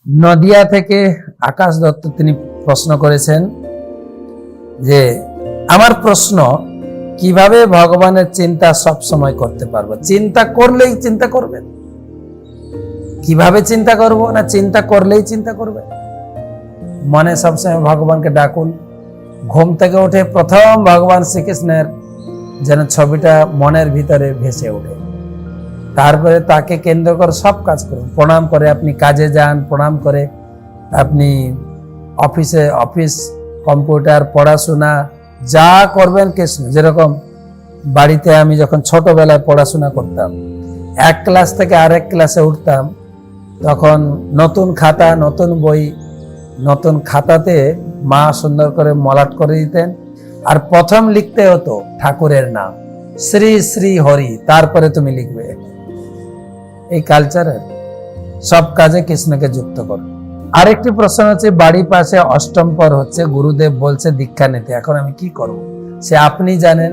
নদিয়া থেকে আকাশ দত্ত তিনি প্রশ্ন করেছেন যে আমার প্রশ্ন কিভাবে ভগবানের চিন্তা সব সময় করতে পারবো? চিন্তা করলেই চিন্তা করবেন? কিভাবে চিন্তা করব? না চিন্তা করলেই চিন্তা করবেন? মনে সবসময় ভগবানকে ডাকুন। ঘুম থেকে উঠে প্রথম ভগবান শ্রীকৃষ্ণের যেন ছবিটা মনের ভিতরে ভেসে ওঠে, তারপরে তাকে কেন্দ্র করে সব কাজ করুন। প্রণাম করে আপনি কাজে যান, প্রণাম করে আপনি অফিস কম্পিউটার পড়াশোনা যা করবেন কৃষ্ণ। যেরকম বাড়িতে আমি যখন ছোটবেলায় পড়াশোনা করতাম, এক ক্লাস থেকে আরেক ক্লাসে উঠতাম, তখন নতুন খাতা, নতুন বই, নতুন খাতাতে মা সুন্দর করে মলাট করে দিতেন, আর প্রথম লিখতে হতো ঠাকুরের নাম, শ্রী শ্রী হরি, তারপরে তুমি লিখবে। এই কালচারের সব কাজে কৃষ্ণকে যুক্ত করো। আরেকটি প্রশ্ন হচ্ছে, বাড়ির পাশে অষ্টম পর হচ্ছে, গুরুদেব বলছে দীক্ষা নিতে, এখন আমি কি করব? সে আপনি জানেন,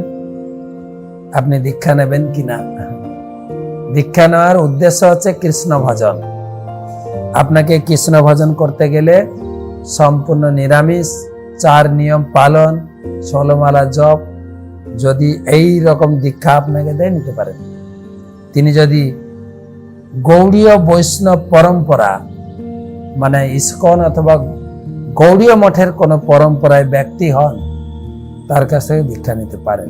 আপনি দীক্ষা নেবেন কিনা। দীক্ষা নেওয়ার উদ্দেশ্য হচ্ছে কৃষ্ণ ভজন। আপনাকে কৃষ্ণ ভজন করতে গেলে সম্পূর্ণ নিরামিষ, 4 নিয়ম পালন, 16 মালা জপ, যদি এই রকম দীক্ষা আপনাকে দেয় নিতে পারেন। তিনি যদি গৌড়ীয় বৈষ্ণব পরম্পরা মানে ইস্কন অথবা গৌড়ীয় মঠের কোনো পরম্পরায় ব্যক্তি হন, তার কাছ থেকে দীক্ষা নিতে পারেন।